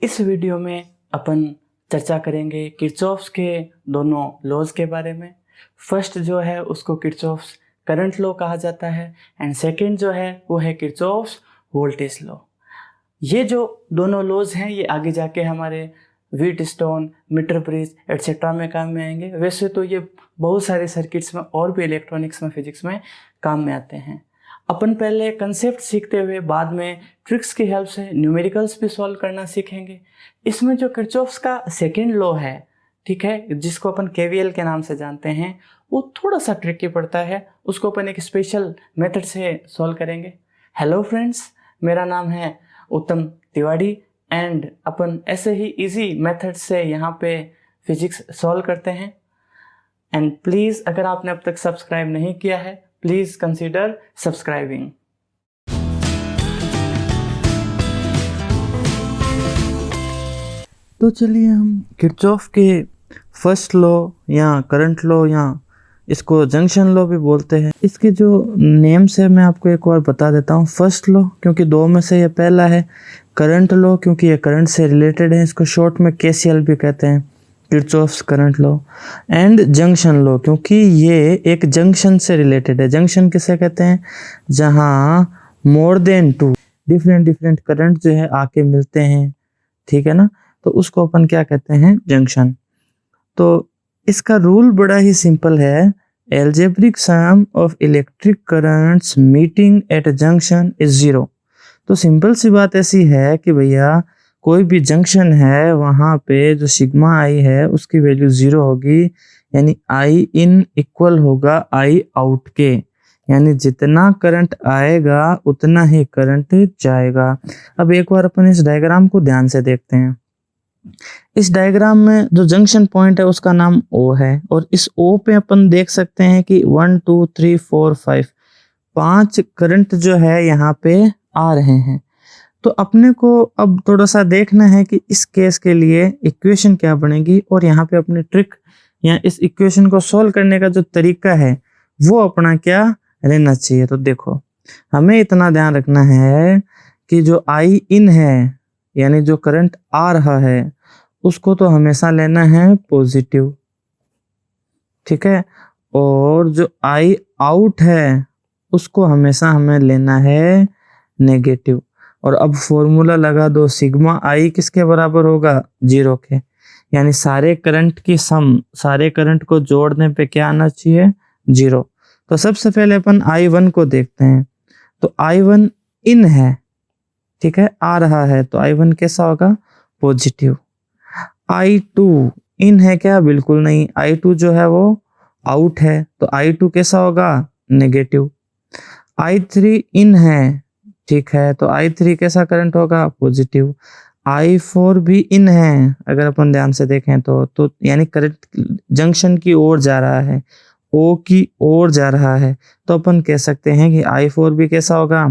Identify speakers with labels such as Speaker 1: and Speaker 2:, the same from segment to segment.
Speaker 1: इस वीडियो में अपन चर्चा करेंगे किरचॉफ्स के दोनों लॉज के बारे में। फर्स्ट जो है उसको किरचॉफ्स करंट लॉ कहा जाता है एंड सेकंड जो है वो है किरचॉफ्स वोल्टेज लॉ। ये जो दोनों लॉज हैं ये आगे जाके हमारे व्हीटस्टोन, मीटर ब्रिज एट्सेट्रा में काम में आएंगे। वैसे तो ये बहुत सारे सर्किट्स में और भी इलेक्ट्रॉनिक्स में, फिजिक्स में काम में आते हैं। अपन पहले कंसेप्ट सीखते हुए बाद में ट्रिक्स की हेल्प से न्यूमेरिकल्स भी सॉल्व करना सीखेंगे। इसमें जो किरचॉफ्स का सेकेंड लॉ है, ठीक है, जिसको अपन केवीएल के नाम से जानते हैं, वो थोड़ा सा ट्रिकी पड़ता है। उसको अपन एक स्पेशल मेथड से सॉल्व करेंगे। हेलो फ्रेंड्स, मेरा नाम है उत्तम तिवारी एंड अपन ऐसे ही इजी मेथड से यहाँ पे फिजिक्स सॉल्व करते हैं। एंड प्लीज़ अगर आपने अब तक सब्सक्राइब नहीं किया है, प्लीज़ कंसीडर सब्सक्राइबिंग। तो चलिए हम किरचॉफ के फर्स्ट लॉ या करंट लॉ या इसको जंक्शन लॉ भी बोलते हैं, इसके जो नेम्स है मैं आपको एक और बता देता हूँ। फर्स्ट लॉ क्योंकि दो में से ये पहला है, करंट लॉ क्योंकि ये करंट से रिलेटेड है, इसको शॉर्ट में केसीएल भी कहते हैं, Kirchhoff's current law. And junction law क्योंकि ये एक जंक्शन से रिलेटेड है। जंक्शन किसे कहते हैं? जहाँ more than two different current जो है आके मिलते हैं, ठीक है ना, तो उसको अपन क्या कहते हैं? जंक्शन। तो इसका रूल बड़ा ही सिंपल है, algebraic sum of electric currents meeting at junction is zero. तो सिंपल सी बात ऐसी है कि भैया कोई भी जंक्शन है वहाँ पे जो सिग्मा आई है उसकी वैल्यू जीरो होगी, यानी आई इन इक्वल होगा आई आउट के, यानी जितना करंट आएगा उतना ही करंट जाएगा। अब एक बार अपन इस डायग्राम को ध्यान से देखते हैं। इस डायग्राम में जो जंक्शन पॉइंट है उसका नाम O है और इस O पे अपन देख सकते हैं कि 1 2 3 4 5 5 करंट जो है यहाँ पे आ रहे हैं। तो अपने को अब थोड़ा सा देखना है कि इस केस के लिए इक्वेशन क्या बनेगी और यहाँ पे अपनी ट्रिक या इस इक्वेशन को सॉल्व करने का जो तरीका है वो अपना क्या रहना चाहिए। तो देखो, हमें इतना ध्यान रखना है कि जो आई इन है यानी जो करंट आ रहा है उसको तो हमेशा लेना है पॉजिटिव, ठीक है, और जो आई आउट है उसको हमेशा हमें लेना है नेगेटिव। और अब फॉर्मूला लगा दो, सिग्मा आई किसके बराबर होगा? जीरो के, यानी सारे करंट की सम, सारे करंट को जोड़ने पे क्या आना चाहिए? जीरो। तो सबसे पहले अपन I1 को देखते हैं। तो I1 इन है, ठीक है, आ रहा है, तो I1 कैसा होगा? पॉजिटिव। I2 इन है क्या? बिल्कुल नहीं, I2 जो है वो आउट है, तो I2 कैसा होगा? नेगेटिव। I3 इन है, ठीक है, तो I3 कैसा करंट होगा? पॉजिटिव। I4 भी इन है, अगर अपन ध्यान से देखें तो यानी करंट जंक्शन की ओर जा रहा है, O की ओर जा रहा है, तो अपन कह सकते हैं कि I4 भी कैसा होगा?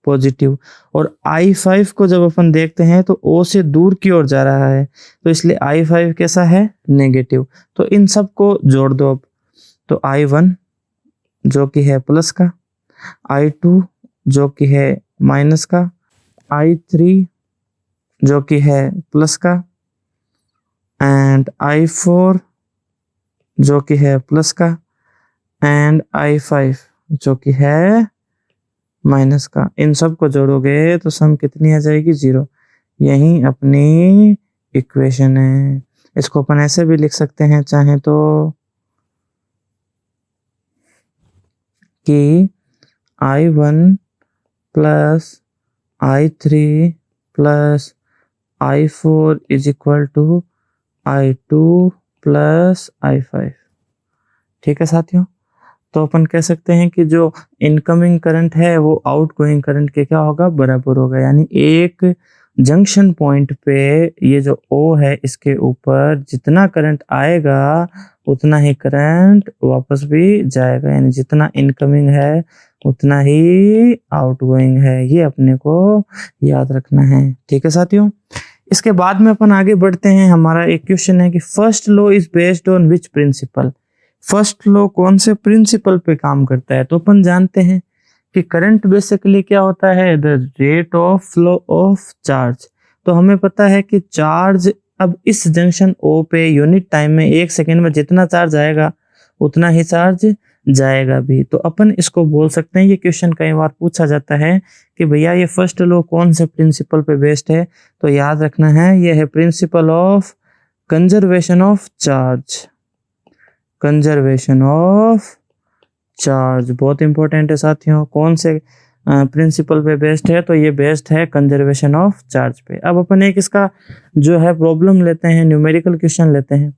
Speaker 1: पॉजिटिव। और I5 को जब अपन देखते हैं तो O से दूर की ओर जा रहा है, तो इसलिए I5 कैसा है? नेगेटिव। तो इन सब को जोड़ दो अब, तो I1 जो कि है प्लस का, I2 जो कि है माइनस का, I3 जो कि है प्लस का, एंड I4 जो कि है प्लस का, एंड I5 जो कि है माइनस का। इन सब को जोड़ोगे तो सम कितनी आ जाएगी? जीरो। यही अपनी इक्वेशन है। इसको अपन ऐसे भी लिख सकते हैं चाहे तो कि I1 plus I3 plus I4 is equal to I2 plus I5, ठीक है साथियों। तो अपन कह सकते हैं कि जो इनकमिंग करंट है वो आउटगोइंग करंट के क्या होगा? बराबर होगा। यानी एक जंक्शन पॉइंट पे ये जो O है इसके ऊपर जितना करंट आएगा उतना ही करंट वापस भी जाएगा, यानी जितना इनकमिंग है उतना ही आउटगोइंग है। ये अपने को याद रखना है, ठीक है साथियों। इसके बाद में अपन आगे बढ़ते हैं। हमारा एक क्वेश्चन है कि first law is based on which principle? First law कौन से प्रिंसिपल पे काम करता है? तो अपन जानते हैं कि करंट बेसिकली क्या होता है? The rate of flow of charge. तो हमें पता है कि चार्ज अब इस जंक्शन O पे यूनिट टाइम में 1 सेकेंड में जितना चार्ज आएगा उतना ही चार्ज जाएगा भी। तो अपन इसको बोल सकते हैं, ये क्वेश्चन कई बार पूछा जाता है कि भैया ये फर्स्ट लॉ कौन से प्रिंसिपल पे बेस्ड है, तो याद रखना है ये है principle of conservation of charge. Conservation of charge बहुत इंपॉर्टेंट है साथियों। कौन से प्रिंसिपल पे बेस्ड है, तो ये बेस्ड है कंजर्वेशन ऑफ चार्ज पे। अब अपन एक इसका जो है प्रॉब्लम लेते हैं, न्यूमेरिकल क्वेश्चन लेते हैं।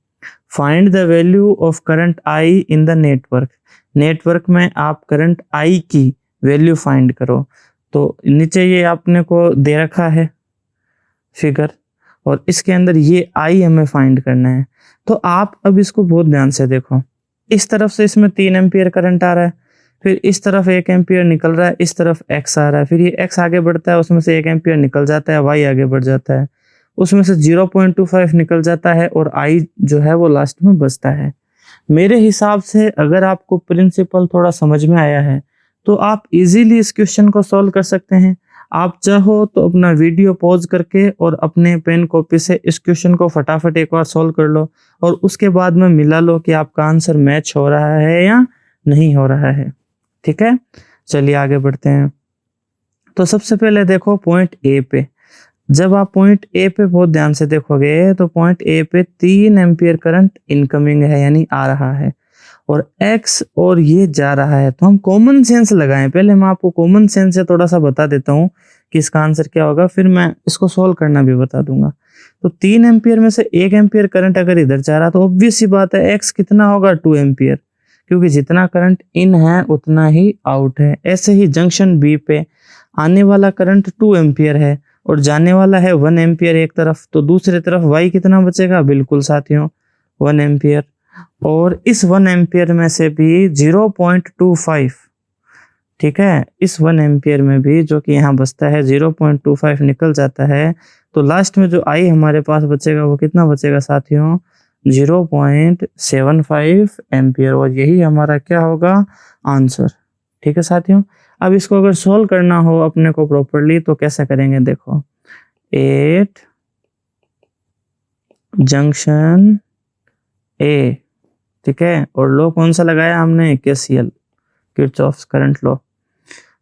Speaker 1: Find the value of current I in the network. Network में आप करंट आई की वैल्यू फाइंड करो। तो नीचे ये आपने को दे रखा है फिगर, और इसके अंदर ये आई हमें फाइंड करना है। तो आप अब इसको बहुत ध्यान से देखो, इस तरफ से इसमें 3 एम्पियर करंट आ रहा है, फिर इस तरफ 1 एम्पियर निकल रहा है, इस तरफ x आ रहा है, फिर ये x आगे बढ़ता है, उसमें से 1 एम्पियर निकल जाता है, y आगे बढ़ जाता है, उसमें से 0.25 निकल जाता है और I जो है वो लास्ट में बचता है। मेरे हिसाब से अगर आपको प्रिंसिपल थोड़ा समझ में आया है तो आप इजीली इस क्वेश्चन को सॉल्व कर सकते हैं। आप चाहो तो अपना वीडियो पॉज करके और अपने पेन कॉपी से इस क्वेश्चन को फटाफट एक बार सॉल्व कर लो और उसके बाद में मिला लो कि आपका आंसर मैच हो रहा है या नहीं हो रहा है। ठीक है, चलिए आगे बढ़ते हैं। तो सबसे पहले देखो पॉइंट ए पे, जब आप पॉइंट ए पे बहुत ध्यान से देखोगे तो पॉइंट ए पे 3 एम्पियर करंट इनकमिंग है यानी आ रहा है, और x और ये जा रहा है। तो हम कॉमन सेंस लगाएं। पहले मैं आपको कॉमन सेंस से थोड़ा सा बता देता हूँ कि इसका आंसर क्या होगा, फिर मैं इसको सोल्व करना भी बता दूंगा। तो 3 एम्पियर में से 1 एम्पियर करंट अगर इधर जा रहा तो ऑब्वियस सी बात है x कितना होगा 2 एम्पियर, क्योंकि जितना करंट इन है उतना ही आउट है। ऐसे ही जंक्शन बी पे आने वाला करंट 2 एम्पियर है और जाने वाला है 1 एम्पियर एक तरफ, तो दूसरी तरफ y कितना बचेगा, बिल्कुल साथियों 1 एम्पियर। और इस 1 एम्पियर में से भी 0.25, ठीक है, इस 1 एम्पियर में भी जो कि यहाँ बचता है 0.25 निकल जाता है। तो लास्ट में जो I हमारे पास बचेगा वो कितना बचेगा साथियों, 0.75 एम्पियर, और यही हमारा क्या होगा आंसर। ठीक है साथियों, अब इसको अगर सोल्व करना हो अपने को प्रॉपरली तो कैसे करेंगे, देखो 8 जंक्शन ए, ठीक है, और लो कौन सा लगाया हमने, KCL, किरचॉफ्स करंट लॉ।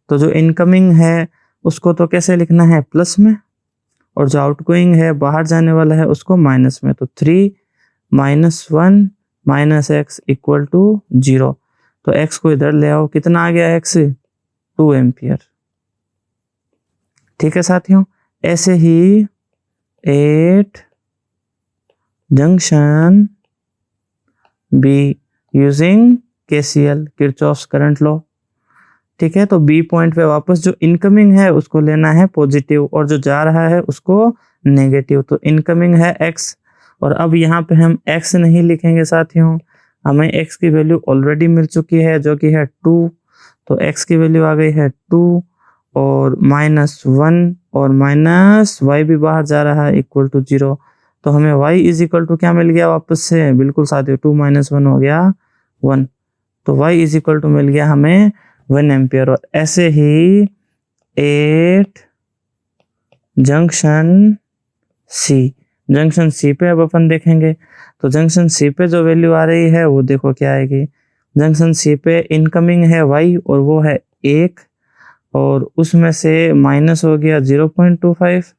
Speaker 1: तो जो इनकमिंग है उसको तो कैसे लिखना है, प्लस में, और जो आउटगोइंग है बाहर जाने वाला है उसको माइनस में। तो 3 - 1 - x इक्वल टू 0। तो x को इधर ले आओ, कितना आ गया x, 2 एम्पियर। ठीक है साथियों, ऐसे ही 8 junction be using KCL, Kirchhoff's current law. ठीक है, तो बी पॉइंट पे वापस जो इनकमिंग है उसको लेना है पॉजिटिव और जो जा रहा है उसको नेगेटिव। तो इनकमिंग है x, और अब यहाँ पे हम x नहीं लिखेंगे साथियों, हमें x की वैल्यू ऑलरेडी मिल चुकी है जो कि है 2। तो x की वैल्यू आ गई है 2 और -1 और माइनस y भी बाहर जा रहा है इक्वल टू 0। तो हमें y इज इक्वल टू क्या मिल गया वापस से, बिल्कुल साथियों 2 - 1 हो गया 1। तो y इज इक्वल टू मिल गया हमें 1 एम्पियर। और ऐसे ही 8 जंक्शन सी पे अब अपन देखेंगे। तो जंक्शन सी पे जो वैल्यू आ रही है वो देखो क्या आएगी। जंक्शन सी पे इनकमिंग है y और वो है 1, और उसमें से माइनस हो गया 0.25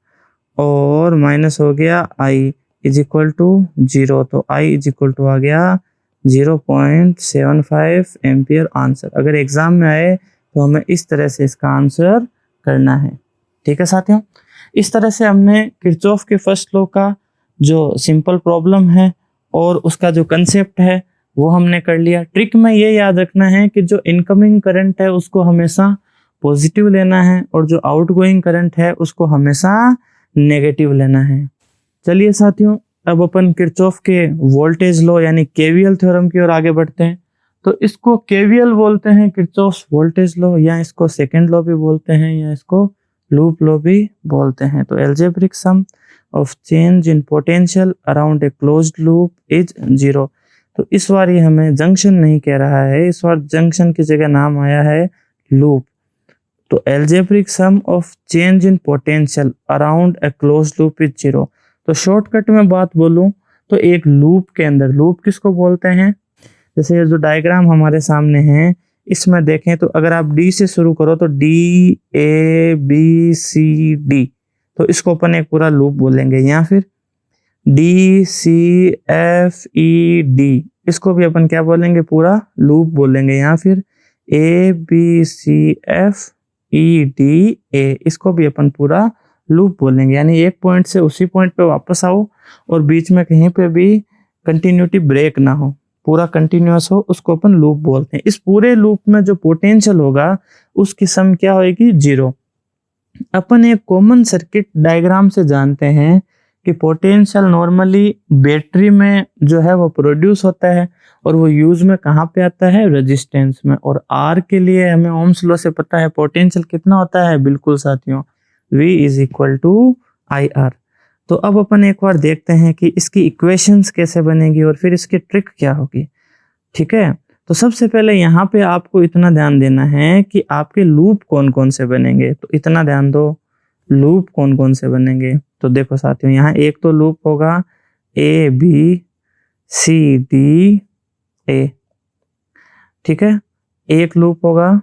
Speaker 1: और माइनस हो गया i इज इक्वल टू 0। तो i इज इक्वल टू आ गया 0.75 एम्पियर आंसर। अगर एग्जाम में आए तो हमें इस तरह से इसका आंसर करना है। ठीक है साथियों, इस तरह से हमने किरचॉफ के फर्स्ट लॉ का जो सिंपल प्रॉब्लम है और उसका जो कंसेप्ट है वो हमने कर लिया। ट्रिक में ये याद रखना है कि जो इनकमिंग करंट है उसको हमेशा पॉजिटिव लेना है और जो आउटगोइंग करंट है उसको हमेशा नेगेटिव लेना है। चलिए साथियों, अब अपन किरचॉफ के वोल्टेज लॉ यानी केवीएल थ्योरम की ओर आगे बढ़ते हैं। तो इसको केवीएल बोलते हैं, किरचॉफ वोल्टेज लॉ, या इसको सेकंड लॉ भी बोलते हैं, या इसको लूप लॉ भी बोलते हैं। तो algebraic sum of change in potential around a closed loop is 0। तो इस बार ये हमें जंक्शन नहीं कह रहा है, इस बार जंक्शन की जगह नाम आया है लूप। तो algebraic sum of change in potential around a close loop is 0। तो शॉर्टकट में बात बोलूं तो एक लूप के अंदर, लूप किसको बोलते हैं, जैसे ये जो डायग्राम हमारे सामने है इसमें देखें तो अगर आप डी से शुरू करो तो D A B C D, तो इसको अपन एक पूरा लूप बोलेंगे। या फिर D C F E D, इसको भी अपन क्या बोलेंगे, पूरा लूप बोलेंगे। या फिर A B C F E D A, इसको भी अपन पूरा लूप बोलेंगे। यानी एक पॉइंट से उसी पॉइंट पे वापस आओ और बीच में कहीं पे भी कंटिन्यूटी ब्रेक ना हो, पूरा कंटिन्यूअस हो, उसको अपन लूप बोलते हैं। इस पूरे लूप में जो पोटेंशियल होगा उसकी सम क्या होगी, 0। अपन एक कॉमन सर्किट डायग्राम से जानते हैं कि पोटेंशियल नॉर्मली बैटरी में जो है वो प्रोड्यूस होता है और वो यूज में कहाँ पे आता है, रेजिस्टेंस में। और आर के लिए हमें ओम्स लॉ से पता है पोटेंशियल कितना होता है, बिल्कुल साथियों, V is equal to I R. तो अब अपन एक बार देखते हैं कि इसकी इक्वेशंस कैसे बनेगी और फिर इसकी ट्रिक क्या होगी। ठीक है, तो सबसे पहले यहाँ पे आपको इतना ध्यान देना है कि आपके लूप कौन कौन से बनेंगे। तो इतना ध्यान दो, लूप कौन कौन से बनेंगे। तो देखो साथियों, यहाँ एक तो लूप होगा ए बी सी डी ए, ठीक है। एक लूप होगा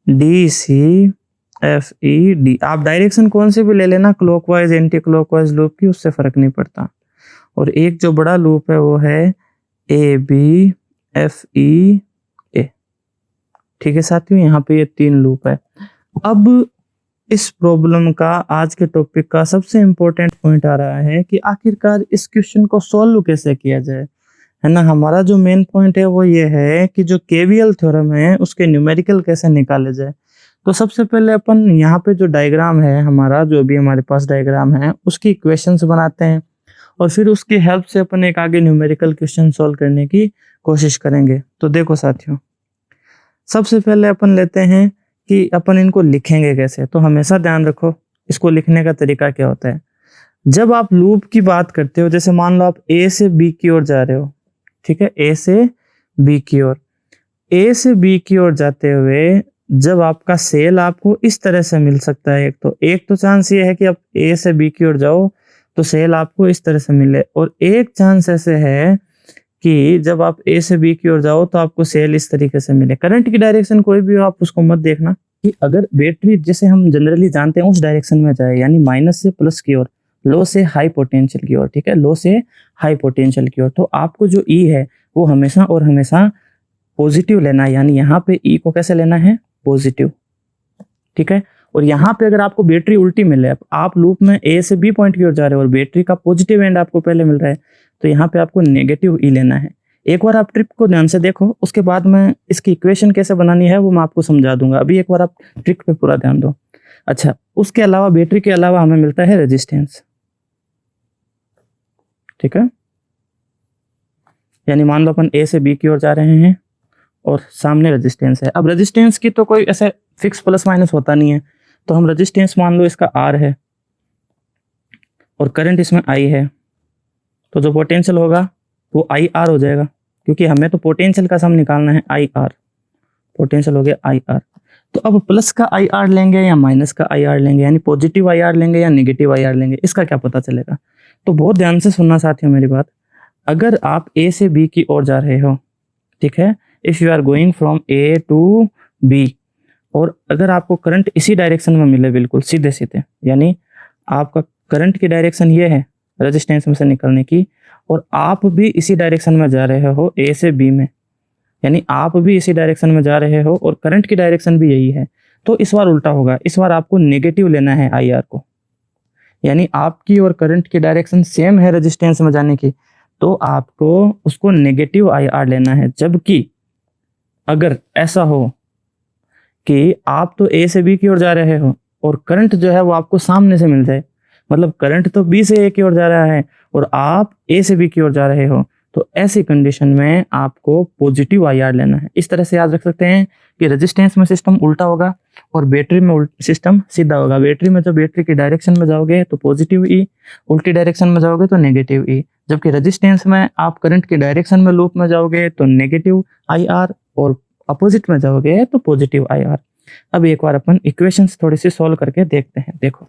Speaker 1: D C F E D. आप डायरेक्शन कौन से भी ले लेना, क्लॉकवाइज एंटी क्लॉकवाइज लूप की, उससे फर्क नहीं पड़ता। और एक जो बड़ा लूप है वो है ए बी एफ ई ए। ठीक है साथियों, यहाँ पे ये 3 लूप है। अब इस प्रॉब्लम का, आज के टॉपिक का सबसे इंपॉर्टेंट पॉइंट आ रहा है कि आखिरकार इस क्वेश्चन को सॉल्व कैसे किया जाए, है ना। हमारा जो मेन पॉइंट है वो ये है कि जो केवीएल थ्योरम है उसके न्यूमेरिकल कैसे निकाले जाए। तो सबसे पहले अपन यहाँ पे जो डायग्राम है हमारा, जो भी हमारे पास डायग्राम है, उसकी इक्वेशंस बनाते हैं और फिर उसकी हेल्प से अपन एक आगे न्यूमेरिकल क्वेश्चन सॉल्व करने की कोशिश करेंगे। तो देखो साथियों, सबसे पहले अपन लेते हैं कि अपन इनको लिखेंगे कैसे। तो हमेशा ध्यान रखो इसको लिखने का तरीका क्या होता है। जब आप लूप की बात करते हो, जैसे मान लो आप ए से बी की ओर जा रहे हो, ठीक है, ए से बी की ओर, ए से बी की ओर जाते हुए जब आपका सेल आपको इस तरह से मिल सकता है, एक तो चांस ये है कि आप ए से बी की ओर जाओ तो सेल आपको इस तरह से मिले, और एक चांस ऐसे है कि जब आप ए से बी की ओर जाओ तो आपको सेल इस तरीके से मिले। करंट की डायरेक्शन कोई भी हो, आप उसको मत देखना कि अगर बैटरी जैसे हम जनरली जानते हैं उस डायरेक्शन में जाए, यानी माइनस से प्लस की ओर, लो से हाई पोटेंशियल की ओर, ठीक है, लो से हाई पोटेंशियल की ओर, तो आपको जो ई है वो हमेशा और हमेशा पॉजिटिव लेना है। यानी यहाँ पे ई को कैसे लेना है, पॉजिटिव, ठीक है। और यहाँ पे अगर आपको बैटरी उल्टी मिले, आप लूप में ए से बी पॉइंट की ओर जा रहे हो और बैटरी का पॉजिटिव एंड आपको पहले मिल रहा है, तो यहाँ पे आपको नेगेटिव ई लेना है। एक बार आप ट्रिक को ध्यान से देखो, उसके बाद मैं इसकी इक्वेशन कैसे बनानी है वो मैं आपको समझा दूंगा। अभी एक बार आप ट्रिक पे पूरा ध्यान दो। अच्छा, उसके अलावा बैटरी के अलावा हमें मिलता है रेजिस्टेंस, ठीक है। यानी मान लो अपन ए से बी की ओर जा रहे हैं और सामने रेजिस्टेंस है। अब रेजिस्टेंस की तो कोई ऐसे फिक्स प्लस माइनस होता नहीं है, तो हम रेजिस्टेंस मान लो इसका आर है और करंट इसमें आई है, तो जो पोटेंशियल होगा वो आई आर हो जाएगा, क्योंकि हमें तो पोटेंशियल का सम निकालना है, आई आर, पोटेंशियल हो गया आई आर। तो अब प्लस का आई आर लेंगे या माइनस का आई आर लेंगे, यानी पॉजिटिव आई आर लेंगे या नेगेटिव आई आर लेंगे, इसका क्या पता चलेगा। तो बहुत ध्यान से सुनना साथियों मेरी बात। अगर आप ए से बी की ओर जा रहे हो, ठीक है, if you are going from A to B, और अगर आपको करंट इसी डायरेक्शन में मिले, बिल्कुल सीधे सीधे, यानी आपका करंट की डायरेक्शन ये है रेजिस्टेंस में से निकलने की, और आप भी इसी डायरेक्शन में जा रहे हो ए से बी में, यानी आप भी इसी डायरेक्शन में जा रहे हो और करंट की डायरेक्शन भी यही है, तो इस बार उल्टा होगा। इस बार आपको नेगेटिव लेना है आई आर को, यानी आपकी और करंट की डायरेक्शन सेम है रेजिस्टेंस में जाने की, तो आपको उसको नेगेटिव आई आर लेना है। जबकि अगर ऐसा हो कि आप तो ए से बी की ओर जा रहे हो और करंट जो है वो आपको सामने से मिल जाए, मतलब करंट तो बी से ए की ओर जा रहा है और आप ए से बी की ओर जा रहे हो, तो ऐसी कंडीशन में आपको पॉजिटिव आई आर लेना है। इस तरह से याद रख सकते हैं कि रेजिस्टेंस में सिस्टम उल्टा होगा और बैटरी में सिस्टम सीधा होगा। बैटरी में जब बैटरी की डायरेक्शन में जाओगे तो पॉजिटिव ई, उल्टी डायरेक्शन में जाओगे तो नेगेटिव ई, जबकि रेजिस्टेंस में आप करंट की डायरेक्शन में लूप में जाओगे तो नेगेटिव आई आर, और अपोजिट में जाओगे तो पॉजिटिव IR। अब एक बार अपन इक्वेशंस थोड़ी सी सॉल्व करके देखते हैं। देखो,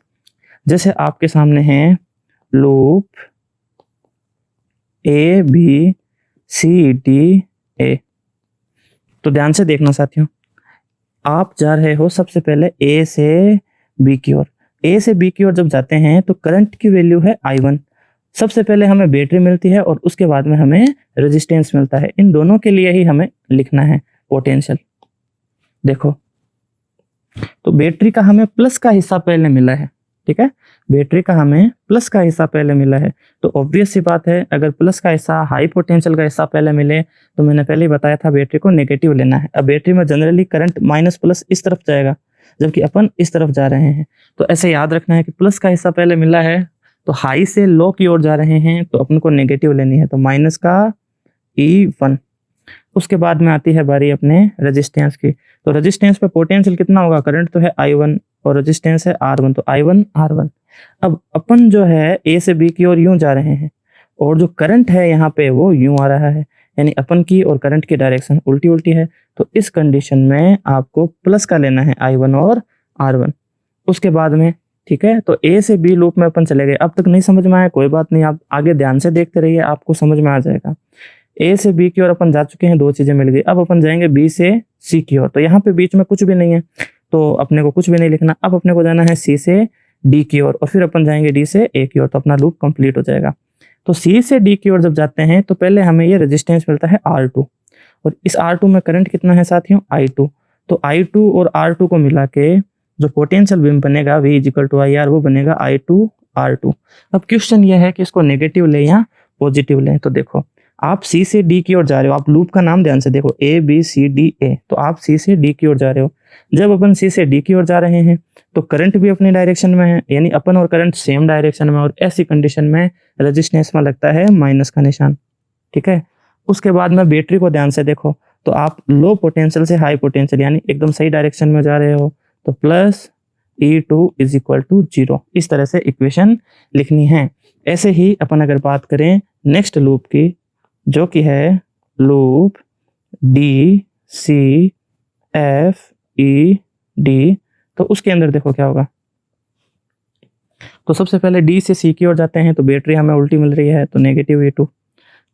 Speaker 1: जैसे आपके सामने है लूप ABCDA, तो ध्यान से देखना साथियों, आप जा रहे हो सबसे पहले A से B की ओर। A से B की ओर जब जाते हैं तो करंट की वैल्यू है I1। सबसे पहले हमें बैटरी मिलती है और उसके बाद में हमें रेजिस्टेंस मिलता है। इन दोनों के लिए ही हमें लिखना है पोटेंशियल। देखो, तो बैटरी का हमें प्लस का हिस्सा पहले मिला है, ठीक है, बैटरी का हमें प्लस का हिस्सा पहले मिला है, तो ऑब्वियस सी बात है, अगर प्लस का हिस्सा, हाई पोटेंशियल का हिस्सा पहले मिले तो मैंने पहले ही बताया था बैटरी को नेगेटिव लेना है। अब बैटरी में जनरली करंट माइनस प्लस इस तरफ जाएगा, जबकि अपन इस तरफ जा रहे हैं, तो ऐसे याद रखना है कि प्लस का हिस्सा पहले मिला है तो हाई से लो की ओर जा रहे हैं तो अपन को नेगेटिव लेनी है, तो माइनस का E1। उसके बाद में आती है बारी अपने रेजिस्टेंस की, तो रेजिस्टेंस पे पोटेंशियल कितना होगा, करंट तो है I1 और रेजिस्टेंस है R1, तो I1 R1। अब अपन जो है A से B की ओर यूं जा रहे हैं और जो करंट है यहाँ पे वो यूं आ रहा है, यानी अपन की और करंट की डायरेक्शन उल्टी उल्टी है, तो इस कंडीशन में आपको प्लस का लेना है I1 और R1। उसके बाद में, ठीक है, तो A से B लूप में अपन चले गए। अब तक नहीं समझ में आया कोई बात नहीं, आप आगे ध्यान से देखते रहिए, आपको समझ में आ जाएगा। A से B की ओर अपन जा चुके हैं, दो चीजें मिल गई। अब अपन जाएंगे B से C की ओर, तो यहाँ पे बीच में कुछ भी नहीं है तो अपने को कुछ भी नहीं लिखना। अब अपने को जाना है C से D की ओर और फिर अपन जाएंगे D से A की ओर, तो अपना लूप कंप्लीट हो जाएगा। तो C से D की ओर जब जाते हैं तो पहले हमें ये रेजिस्टेंस मिलता है R2 और इस R2 में करंट कितना है साथियों, I2। तो I2 और R2 को मिला के जो पोटेंशियल बीम बनेगा V इक्वल टू IR, वो बनेगा I2 R2। अब क्वेश्चन ये है कि इसको नेगेटिव ले या पॉजिटिव लें। तो देखो, आप C से D की ओर जा रहे हो, आप लूप का नाम ध्यान से देखो ABCDA, तो आप C से D की ओर जा रहे हो। जब अपन C से D की ओर जा रहे हैं तो करंट भी अपनी डायरेक्शन में है, यानी अपन और करंट सेम डायरेक्शन में, और ऐसी कंडीशन में रेजिस्टेंस में लगता है माइनस का निशान, ठीक है। उसके बाद में बैटरी को ध्यान से देखो, तो आप लो पोटेंशियल से हाई पोटेंशियल यानी एकदम सही डायरेक्शन में जा रहे हो, तो plus E2 is equal to 0, इस तरह से इक्वेशन लिखनी है। ऐसे ही अपन अगर बात करें नेक्स्ट लूप की, जो कि है लूप DCFED, तो उसके अंदर देखो क्या होगा। तो सबसे पहले D से C की ओर जाते हैं तो बैटरी हमें उल्टी मिल रही है, तो नेगेटिव E2।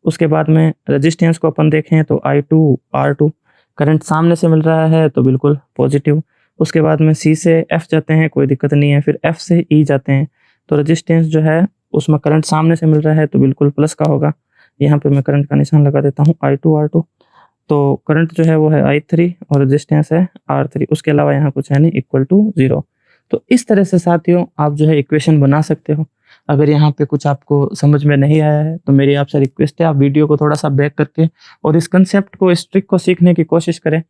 Speaker 1: उसके बाद में रेजिस्टेंस को अपन देखें तो I2 R2, करंट सामने से मिल रहा है तो बिल्कुल पॉजिटिव। उसके बाद में C से F जाते हैं, कोई दिक्कत नहीं है, फिर F से E जाते हैं तो रेजिस्टेंस जो है उसमें करंट सामने से मिल रहा है तो बिल्कुल प्लस का होगा। यहाँ पे मैं करंट का निशान लगा देता हूँ I2 R2, तो करंट जो है वो है I3 और रेजिस्टेंस है R3। उसके अलावा यहाँ कुछ है नहीं, इक्वल टू 0। तो इस तरह से साथियों आप जो है इक्वेशन बना सकते हो। अगर यहाँ पे कुछ आपको समझ में नहीं आया है तो मेरी आपसे रिक्वेस्ट है, आप वीडियो को थोड़ा सा बैक करके और इस कंसेप्ट को, इस ट्रिक को सीखने की कोशिश करें।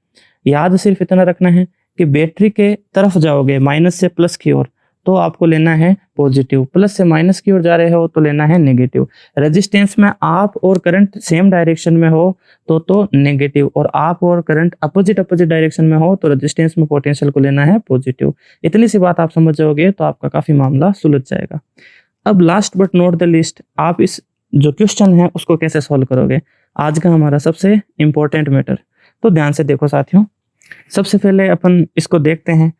Speaker 1: याद सिर्फ इतना रखना है कि बैटरी के तरफ जाओगे माइनस से प्लस की ओर तो आपको लेना है पॉजिटिव, प्लस से माइनस की ओर जा रहे हो तो लेना है नेगेटिव। रेजिस्टेंस में आप और करंट सेम डायरेक्शन में हो तो नेगेटिव, और आप और करंट अपोजिट डायरेक्शन में हो तो रेजिस्टेंस में पोटेंशियल को लेना है पॉजिटिव। इतनी सी बात आप समझ जाओगे तो आपका काफी मामला सुलझ जाएगा। अब last but not the list, आप इस जो क्वेश्चन है उसको कैसे सॉल्व करोगे, आज का हमारा सबसे इंपॉर्टेंट मैटर। तो ध्यान से देखो साथियों, सबसे पहले अपन इसको देखते हैं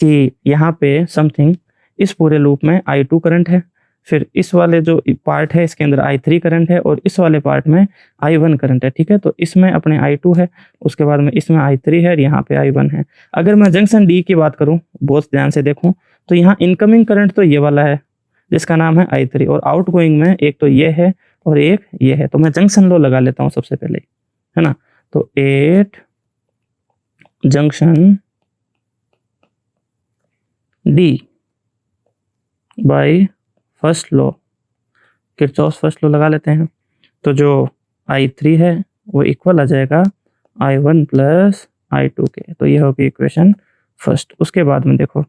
Speaker 1: कि यहाँ पे समथिंग, इस पूरे लूप में I2 करंट है, फिर इस वाले जो पार्ट है इसके अंदर I3 करंट है और इस वाले पार्ट में I1 करंट है, ठीक है। तो इसमें अपने I2 है, उसके बाद में इसमें I3 है और यहाँ पे I1 है। अगर मैं जंक्शन D की बात करूँ, बहुत ध्यान से देखूँ, तो यहाँ इनकमिंग करंट तो ये वाला है जिसका नाम है I3, और आउटगोइंग में एक तो ये है और एक ये है। तो मैं जंक्शन लो लगा लेता हूँ सबसे पहले, है ना। तो at junction D by first law, Kirchhoff first law लगा लेते हैं। तो जो I3 है वो इक्वल आ जाएगा I1 प्लस I2 के, तो ये होगी इक्वेशन फर्स्ट। उसके बाद में देखो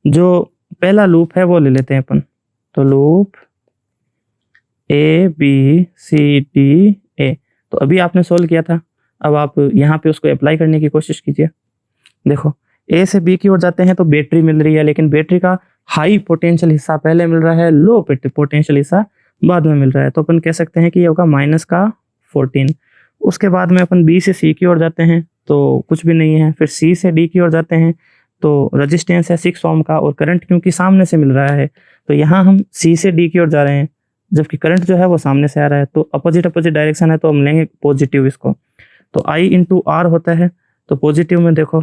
Speaker 1: जो पहला लूप है वो ले लेते हैं अपन, तो लूप ABCDA, तो अभी आपने सोल्व किया था, अब आप यहाँ पे उसको अप्लाई करने की कोशिश कीजिए। देखो A से B की ओर जाते हैं तो बैटरी मिल रही है, लेकिन बैटरी का हाई पोटेंशियल हिस्सा पहले मिल रहा है, लो पोटेंशियल हिस्सा बाद में मिल रहा है, तो अपन कह सकते हैं कि ये होगा माइनस का 14। उसके बाद में अपन B से C की ओर जाते हैं तो कुछ भी नहीं है। फिर सी से डी की ओर जाते हैं तो रजिस्टेंस है 6 ओम का और करंट क्योंकि सामने से मिल रहा है तो यहाँ हम सी से डी की ओर जा रहे हैं, जबकि करंट जो है वो सामने से आ रहा है, तो अपोजिट डायरेक्शन है तो हम लेंगे पॉजिटिव इसको। तो I इंटू आर होता है, तो पॉजिटिव में देखो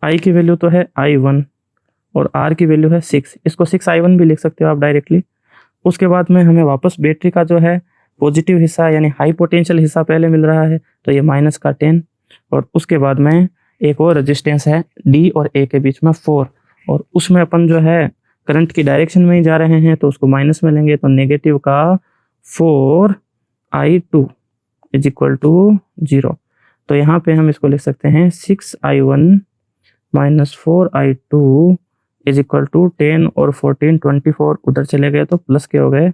Speaker 1: I की वैल्यू तो है I1 और R की वैल्यू है 6, इसको 6I1 भी लिख सकते हो आप डायरेक्टली। उसके बाद में हमें वापस बैटरी का जो है पॉजिटिव हिस्सा यानी हाई पोटेंशियल हिस्सा पहले मिल रहा है, तो ये माइनस का 10 और उसके बाद में एक और रेजिस्टेंस है D और A के बीच में 4 और उसमें अपन जो है करंट की डायरेक्शन में ही जा रहे हैं तो उसको माइनस में लेंगे, तो नेगेटिव का 4I2 इज इक्वल टू 0। तो यहाँ पे हम इसको लिख सकते हैं 6I1 minus 4I2 is equal to 10 और 14 24 उधर चले गए तो प्लस के हो गए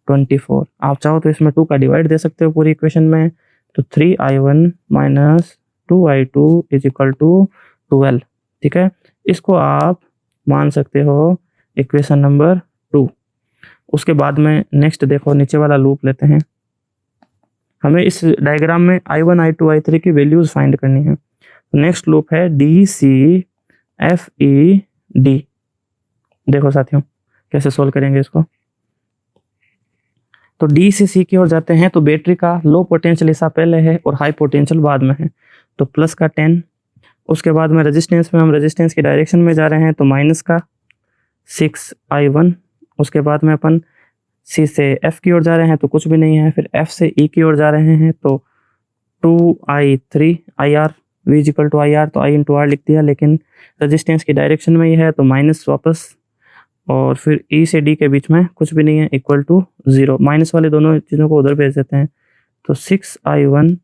Speaker 1: 24। आप चाहो तो इसमें 2 का डिवाइड दे सकते हो पूरी इक्वेशन में, तो 3I1 minus 2I2 is equal to 12। ठीक है, इसको आप मान सकते हो इक्वेशन नंबर 2। उसके बाद में नेक्स्ट देखो नीचे वाला लूप लेते हैं। हमें इस डायग्राम में I1 I2 I3 की वैल्यूज फाइंड करनी है। नेक्स्ट लूप है DCFED। देखो साथियों कैसे सोल्व करेंगे इसको। तो डी से सी की ओर जाते हैं तो बैटरी का लो पोटेंशियल हिस्सा पहले है और हाई पोटेंशियल बाद में है, तो प्लस का 10। उसके बाद में रेजिस्टेंस में हम रेजिस्टेंस की डायरेक्शन में जा रहे हैं तो माइनस का 6I1। उसके बाद में अपन सी से एफ की ओर जा रहे हैं तो कुछ भी नहीं है, फिर एफ से ई की ओर जा रहे हैं तो 2I3 IR V equal to IR, तो I इंटू आर लिख दिया, लेकिन रेजिस्टेंस की डायरेक्शन में ही है तो माइनस वापस और फिर ई से डी के बीच में कुछ भी नहीं है इक्वल टू 0। माइनस वाले दोनों चीज़ों को उधर भेज देते हैं तो 6I1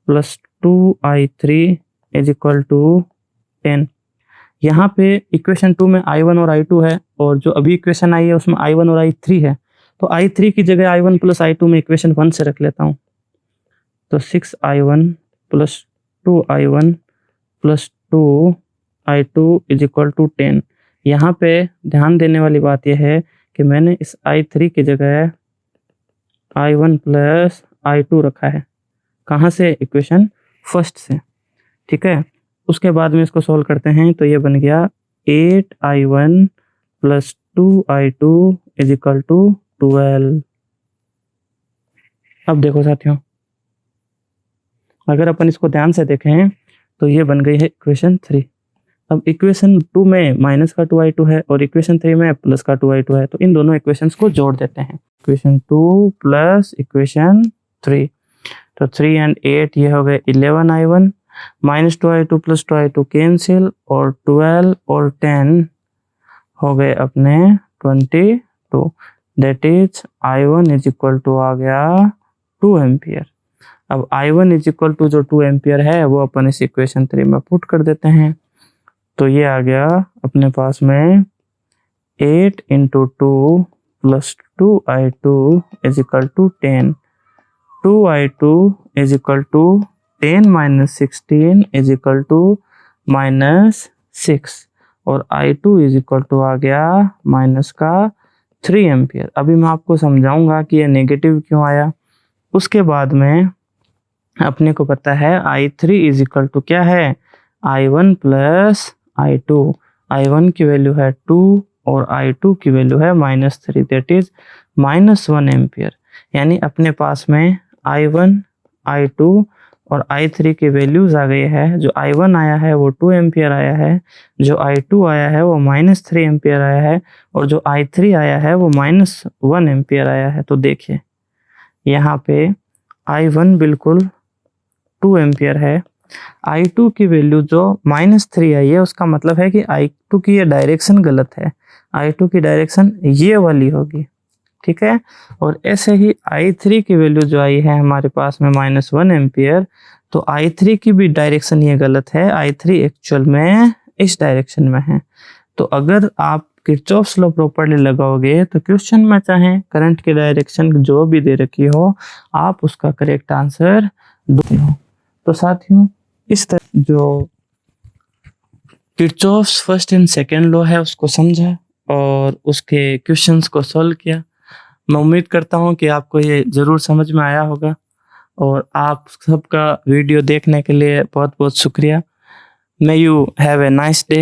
Speaker 1: plus 2I3 is equal to 10। यहाँ पे इक्वेशन 2 में I1 और I2 है और जो अभी इक्वेशन आई है उसमें I1 और I3 है, तो I3 की जगह I1 प्लस I2 में इक्वेशन 1 से रख लेता हूँ, तो 6I1 plus 2I1 plus 2I2 is equal to 10। यहाँ पे ध्यान देने वाली बात यह है कि मैंने इस I3 की जगह I1 प्लस I2 रखा है, कहाँ से, इक्वेशन फर्स्ट से। ठीक है, उसके बाद में इसको सॉल्व करते हैं तो ये बन गया 8I1 plus 2I2 is equal to 12। अब देखो साथियों अगर अपन इसको ध्यान से देखें तो ये बन गई है इक्वेशन 3। अब इक्वेशन 2 में माइनस का 2I2 है और इक्वेशन 3 में प्लस का 2I2 है, तो इन दोनों इक्वेशंस को जोड़ देते हैं। इक्वेशन 2 प्लस इक्वेशन 3, तो 3 एंड 8 ये हो गए 11I1 minus 2I2 plus 2I2 cancel और 12 और 10 हो गए अपने 22। That is I1 is equal to आ गया 2 एम्पियर। अब I1 इज इक्वल टू जो 2 एम्पियर है वो अपन इस इक्वेशन 3 में पुट कर देते हैं, तो ये आ गया अपने पास में 8 into 2 plus 2I2 is equal to 10। 2I2 is equal to 10 minus 16 is equal to minus 6 और I2 इज इक्वल टू आ गया माइनस का 3 एम्पियर। अभी मैं आपको समझाऊंगा कि ये नेगेटिव क्यों आया। उसके बाद में अपने को पता है I3 इज इक्वल टू क्या है, I1 प्लस I2। I1 की वैल्यू है 2 और I2 की वैल्यू है -3, दैट इज -1 एम्पियर। यानी अपने पास में I1 I2 और I3 की वैल्यूज आ गई है। जो I1 आया है वो 2 एम्पियर आया है, जो I2 आया है वो -3 एम्पियर आया है और जो I3 आया है वो -1 एम्पियर आया है। तो देखिए यहाँ पे I1 बिल्कुल 2 एम्पियर है, I2 की वैल्यू जो -3 आई है उसका मतलब है कि I2 की ये डायरेक्शन गलत है, I2 की डायरेक्शन ये वाली होगी। ठीक है, और ऐसे ही I3 की वैल्यू जो आई है हमारे पास में -1 एम्पियर, तो I3 की भी डायरेक्शन ये गलत है, I3 एक्चुअल में इस डायरेक्शन में है। तो अगर आप किरचॉफ्स लॉ प्रॉपर्ली लगाओगे तो क्वेश्चन में चाहे करंट की डायरेक्शन जो भी दे रखी हो आप उसका करेक्ट आंसर दो। तो साथियों इस तरह जो Kirchhoff's first and second law है उसको समझा और उसके क्वेश्चंस को सॉल्व किया। मैं उम्मीद करता हूँ कि आपको ये ज़रूर समझ में आया होगा और आप सबका वीडियो देखने के लिए बहुत बहुत शुक्रिया। May you have a nice day.